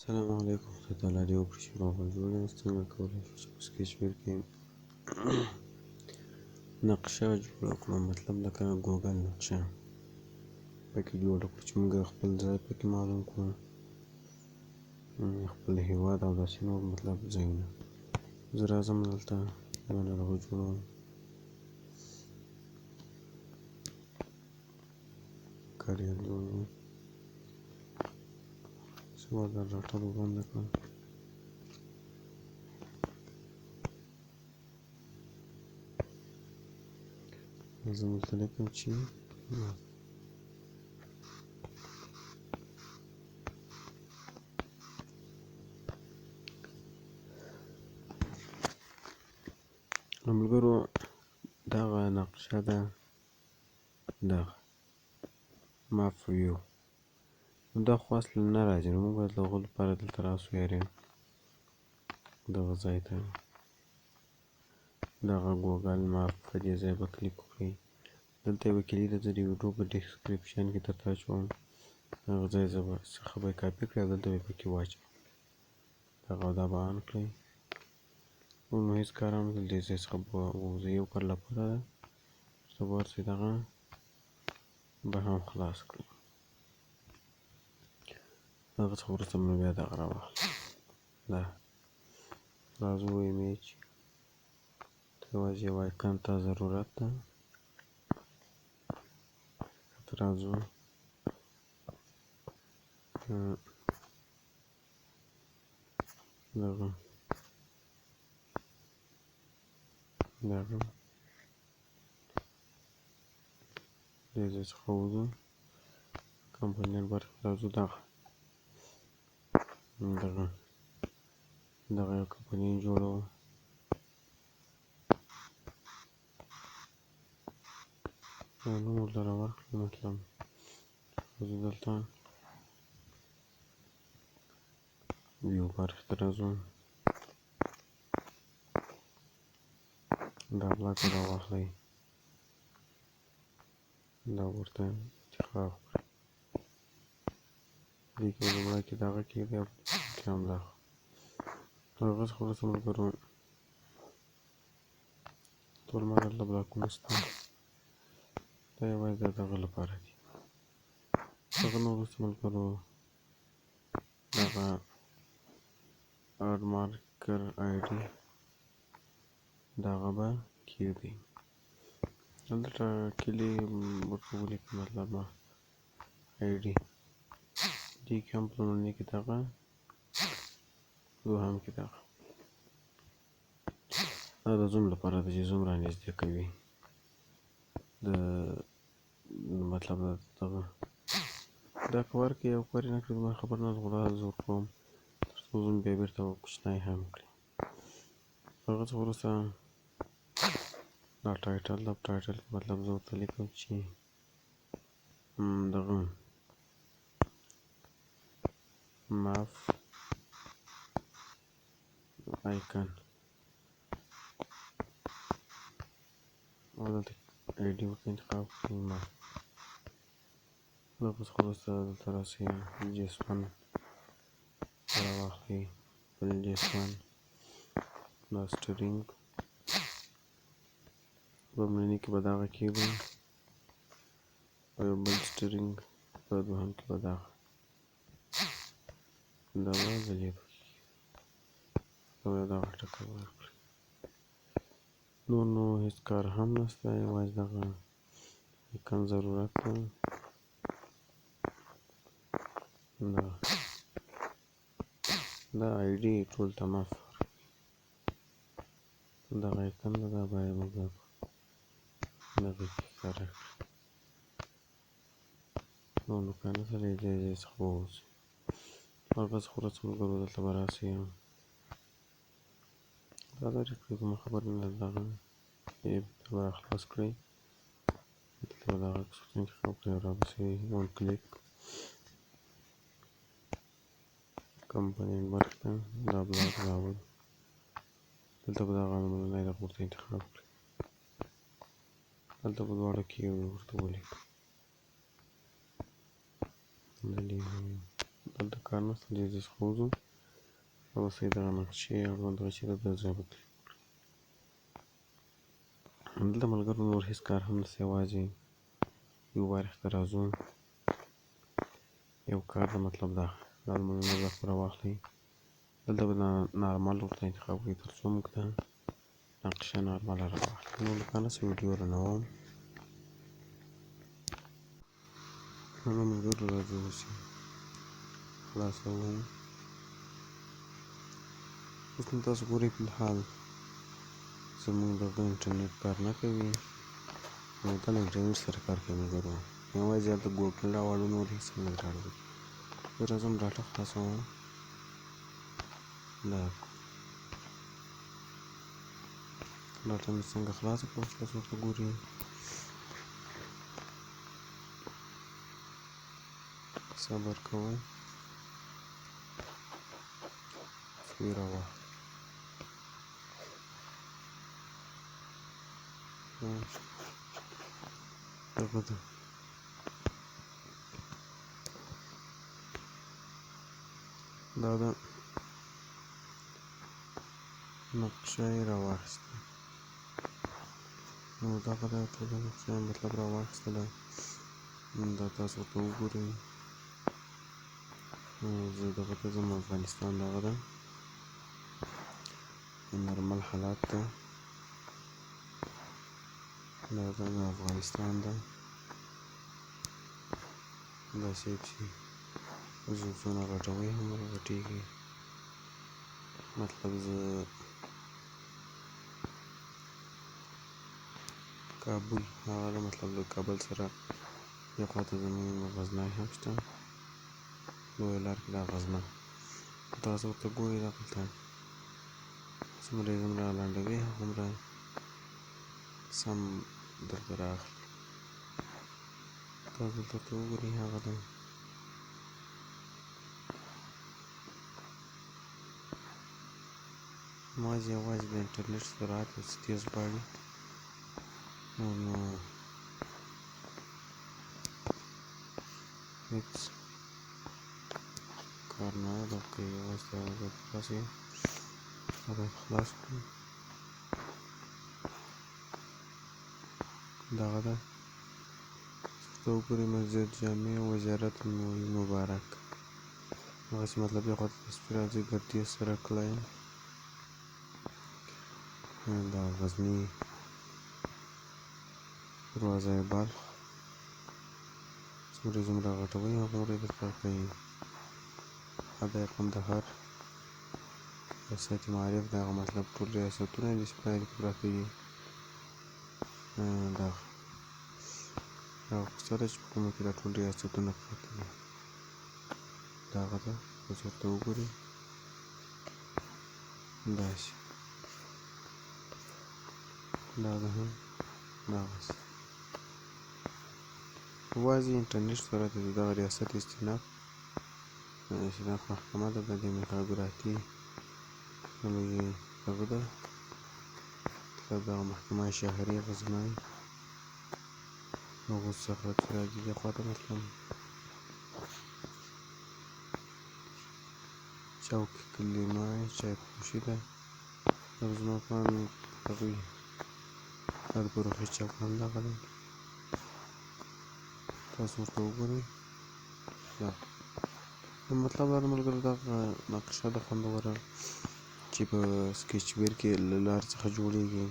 السلام عليكم ورحمة الله تعالى وبركاته. جوړه څنګه کولای شو چې په سکیچ کې نقشه جوړه کړو، مطلب لکه ګوګل نقشه پکې جوړه کړو چې موږ خپل ځای پکې معلوم کړو، خپل هیواد او داسې نور مطلب ځایونه. زه راځم دلته یو دغه جوړوم، کاریال جوړوم. زه به دا ډاټا بنده کړم. زه دلته لیکم چې ملګرو دغه نقشه ده، دغه ماپ ویو. دا خو اصلا نه راځي، نو موږ باید د هغو لپاره دلته راسویارو دغه ځای ته. دغه ګوګل ماپ په دې ځای به کلیک وکړئ. دلته یوه کلي ده، زه د ویډیو په ډسکریپشن کې درته اچوم. هغه ځای څخه به یې کاپي کړئ او دلته به یې پکې واچوئ. دغه دا به آن کړئ. نو هېڅ کار هم دلته دې ځای څخه به ووځئ. یو کال لپاره ده چې ته به ورسئ، دغه به هم خلاص کړئ. دغه څخه وروسته به بیا دغه راواخلئ. دا راځو ایمیج یوازې یو آیکن ته ضرورت ده. راځو دغه دې ځای څخه وځو، کمپونیټ برخې راځو. دغه یو کمپونیټ جوړوو. نوم ورته راورکړو، مطلب راځو دلته ویو برخې ته راځو. دا بلاک راواخلئ، دا ورته انتخاب کړئ. دې کې په لومړی کې دغه کېږدئ او په دویم کې هم دغه. هغه څخه وروسته ملګرو ټول ما دلته بلاکونه شته، دا یوازې د دغه لپاره دي. دغه نه وروسته ملګرو دغه اډ مارکر آی ډي دغه به کېږدئ. دلته کلي ورته ولیکئ، مطلب آی ډي. دې کې هم په لومړني کې دغه، دوهم کې دغه. دا د زوم لپاره ده چې زوم رانږدې کوي. مطلب دغه دا که ورکړئ او که ورې نه کړئ زما خبره نه ده، خو دا زور کوم تر څو زوم بیا بېرته کوچنی هم کړي. هغه څخه وروسته دا ټایټل ده. په ټایټل کې مطلب زه ورته لیکم چې دغه ماپ آیکن او دلته آی ډي ورته انتخاب کړئ. ماپ دغه څخه وروسته دلته راسئ، جس1 راواخلئ. بل جس1 دا سټرینګ په لومړني کې به دغه کېږدئ او یو بل سټرینګ په دوهم کې به دغه ځلېدو کېږي او یا دغه ټکی ورکړئ. نور نو هېڅ کار هم نشته، یوازې دغه آیکن ضرورت ده. دا آی ډي ټول ته ماپ دغه آیکن ده، دا باید موږ دغه کې ښکاره کړو. نور نو کار نشته، دې ځای څخه ووځئ. هغه څخه وروسته ملګرو دلته به راسئ، دا لرې کړئ، زما خبره نه ده. دغه دلته به خلاص کړئ، دلته به دغه انتخاب کړئ او راپسې ون کلیک کمپونیټ برخې ته دا بلاک راوړئ. دلته به دغه لومړنی دغه ورته انتخاب کړئ. دلته په دواړو کې یو ورته ولیکئ. دلته کار نشته دې څخه وځو او بس دغه نقشې اړوند دغه چې ده د ځای به کلیک کړو. دلته ملګرو نور هېڅ کار هم نشته، یوازې یو بارښت ته راځو. یو کار د مطلب دا لمونځونه به پوره واخلئ. دلته به نارمل ورته انتخاب کړئ تر څو موږ ته نقشه نارمله راواخلي. نو له کار نه څه ویډیو رانوم. نو ملګرو راځو اوس یې خلاصوو. اوس نو تاسو ګورئ فلحال زموږ دغه انټرنټ کار نه کوي، نو دا له انټرنټ سره کار کوي ملګرو. یوازې هلته ګوګل راواړو، نور هېڅ هم نه راوړو. زه راځم ډاټا خلاصوم. ډاټا مې څنګه خلاصه کړه اوس تاسو ورته ګورئ. صبر کوئ څو یې راواخلي. دغه ده دا ده نقشه یې راواخیسته. نو دغه ده ټوله نقشه یې مطلب راواخیستله. دا تاسو ورته وګورئ. زه دغه ته ځم، افغانستان دغه ده نارمل حالات ده. دا د افغانستان ده. داسې چې څونه غټوئ هومره غټېږي. مطلب زه کابل هغه ده، مطلب له کابل سره دې خواته زموږ غزنی هم شته، لویه لار کې دا غزنه. تاسو ورته ګورئ دغلته څومره یې زم را لنډوي هغومره سم درته رااخلي. تاسو دلته ورته وګورئ هغه ده. یوازې د انټرنټ سرعت یو څه تېز غواړي. نو هېڅ کار نه ده که یوازې دا داسې دا خلاص کړو. دغه ده ورته وګورئ مسجد جامع وزارت المبارک. هغسې مطلب دې خواته تصویر راځي ګردیز سره کلی دا غزني دروازه بلخ. څومره یې زوم راغټوئ هغومره یې درته ښایي. هدایق کندهار ریاست معارف دغه مطلب ټول ریاستونه دي چې باید پراته دي. دغه کوڅه ده چې په کومه کې دا ټول ریاستونه پراته دي. دغه ده تاسو ورته وګورئ داسې دا ده هم دغسې. یوازې انټرنټ سرعت د دغه ریاست استیناف محکمه ده، د دې مخابراتي ټکنالوژۍ دغه ده مطلب دغه محکمه شهري غزنی هغو څخه چې راځي دې خواته مطلب چوک کلیمای چایفروشي ده زما هغوی دا د پروخي چوک هم دغه ده. تاسو ورته وګورئ. مطلب دا د ملګرو دغه نقشه ده خوندوره چې په سکیچ بیر کې له لارې څخه جوړیږي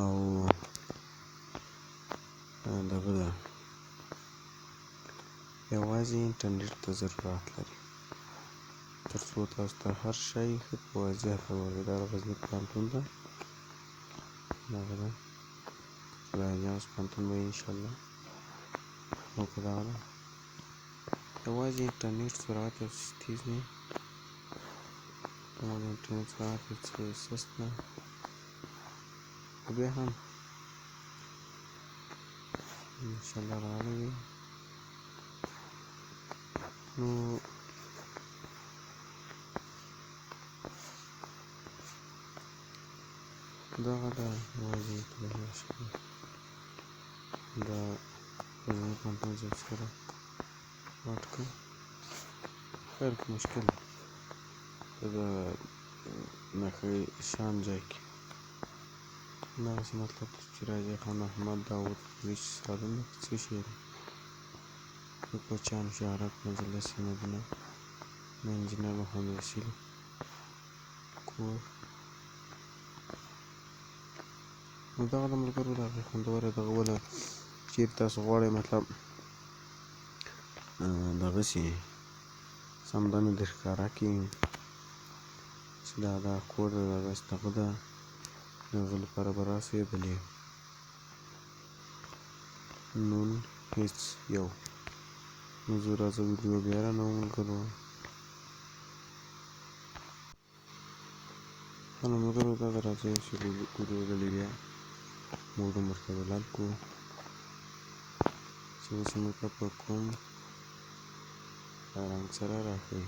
او دغه ده یوازې انټرنټ ته ضرورت لري تر څو تاسو ته هر شی ښه په واضح ډول ولري. دا د غزني پوهنتون ده دغه ده خدای جان پوهنتون به انشاءالله نو که دغه ده یوازې انټرنټ سرعت یو څه تېز دی. د انټرنټ سرعت یو څه سست ده خو بیا هم انشاءالله راغلی دی. نو دغه ده یوازې دا غزني پوهنتون زه سره واټ کړم. خیر که مشکل د نښې شان ځای کې دغسې مطلب چې راځي خان محمد داود بریچ سالون څه شی دی د کوچیانو شهرک مجلس مدینه د انجینر محمد رسول کور نو دغه د ملګرو د هغې خوندوره دغه ونه چیرې تاسو غواړئ مطلب دغسې سمدانې در ښکاره کړي چې دا کور د دغسې دغه ده د هغه لپاره به راسئ د نون هېڅ یو نو زه راځه ویډیو بیا رانه ملګرو نو ملګرو دا د راځئ چې ویډیو دلې بیا موږ ورته ولاړ کړو چې اوس موږ ته په کوم رنګ سره راښیي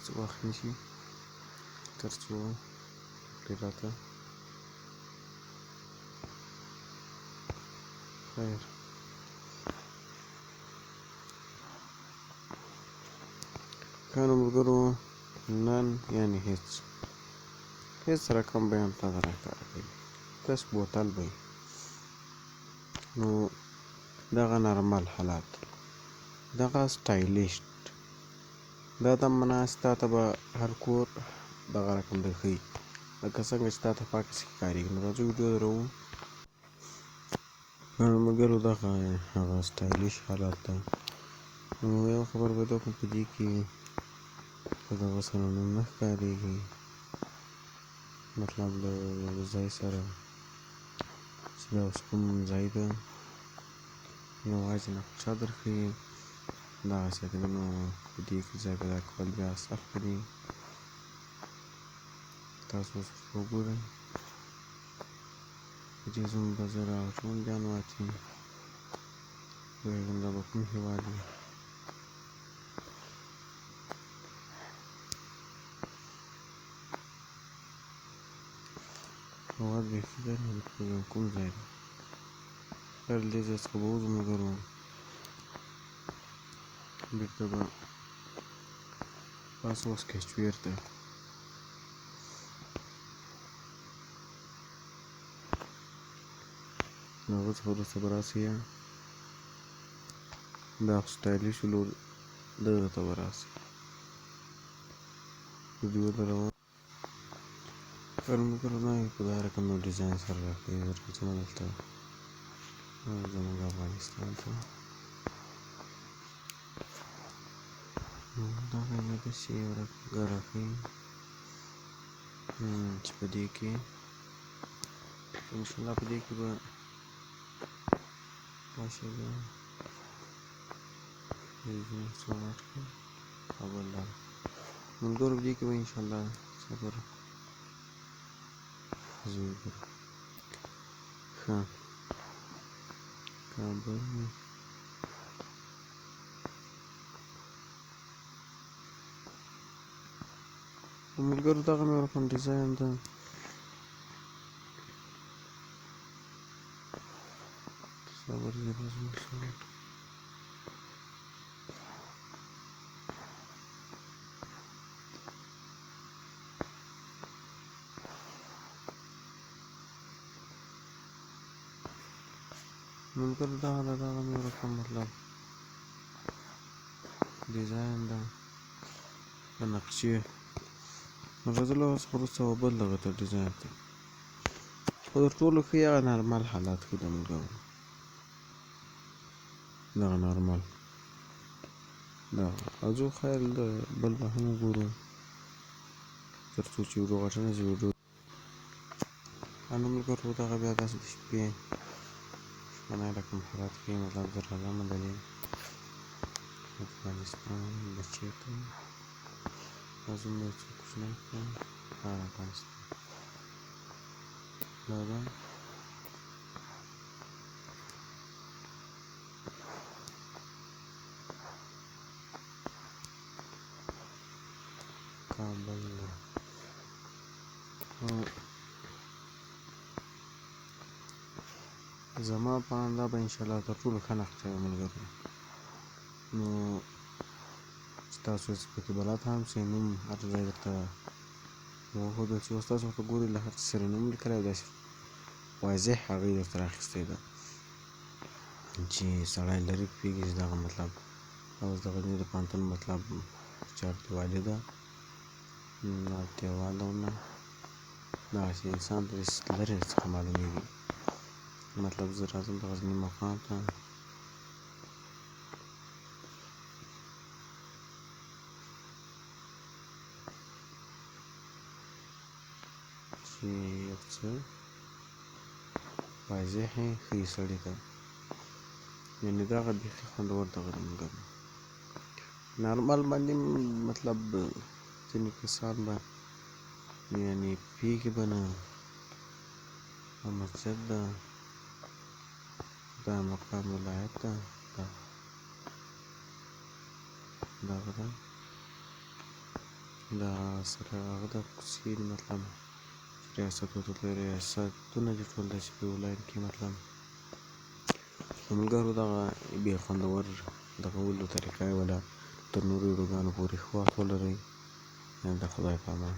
څه وخت نیسي تر څو پرې راته خیر ښه نو ملګرو نن یعنې هېڅ رقم به هم تاته راښکاره کوي تش بوتل به وي نو دغه نارمل حالات دغه سټایلیش دا د مناسب تاته به هر کور دغه رقم درښیي لکه څنګه چې تاته په عکس کې ښکارېږي نو راځه ویډیو دروو ملګرو دغه هغه سټایلیش حالات ده نو یو خبر به درکړم په دې کې په دغه سره نوم نه ښکارېږي مطلب له یو ځای سره چې دا اوس کوم ځای ده یوازې نقشه درښیي دغسې ده نو په دې کې ځای پیدا کول بیا سخته دي تاسو اوس ورته وګورئ په دې زوم به زه راوړم بیا نو اتي پوهېږم دا به کوم هېواد وي هېواد بیخي ده نه پوهېږم کوم ځای دی خیر له دې ځای څخه به وځو ملګرو بېرته به پاس اوس کچویر ته د هغه څخه وروسته به راسئ دا سټایلیشو لور دغه ته به راسئ ویډیو دروم خیر ملګرو دا په دا رقم یو ډیزاین سره راښیي زه راځم دلته زموږ افغانستان ته دغه به داسې یو رقم راښیي چې په دې کې انشاءالله په دې کې به ماشاءالله کابل ده ملګرو په دې کې به انشاءالله صبر زوی ښه کابل ملګرو دغه مې رقم ډیزاین ده صبر ملګرو دغه مې رقم مطلب ډیزاین ده د نقشې راځه له څخه وروسته به بل دغه ته ډیزاین ته خو تر ټولو ښه هغه نارمل حالات کې ده ملګرو دغه نارمل دغه او زه خیر د بل به هم وګورو تر څو چې ویډیو غټه نه شي ویډیو نو ملګرو دغه بیا داسې د شپې شپنی رقم حالات کې مطلب زه راځمه د دې افغانستان د چېرته دا زوم به یو څه کوچنی کړم افغانستان دا ده کابل ده زما په اند دا به انشاءالله تر ټولو ښه نقشه وي ملګرو تاسو پکې بلد هم شئ نوم هر ځای درته وښودل چې اوس تاسو ورته ګورئ له هر څه سره نوم لیکلی او داسې واضح هغې درته رااخیستی ده چې سړی لرې پوهېږي چې دغه مطلب اوس دغه د پوهنتون مطلب چاردیوالي ده دیوالونه دغسې انسان ته لرې څخه معلومېږي مطلب زه راځم د غزني مقام ته چې یو څه واضح یې ښیي سړي ته یعنې دغه بیخي خوندور دغه ده ملګرو نارمل باندې مطلب ځینې کسان به یعنې پوهېږي به نه دا مسجد ده دا مقام ولایت ده دغه ده دا سره هغه ده کوڅې مطلب ریاستونه دي ټول داسې په یو لاین کې مطلب د ملګرو دغه بې خوندور دغه ولو طریقه یې وله تر نورو ویډیوګانو پورې ښه وخت ولرئ د خدای په امان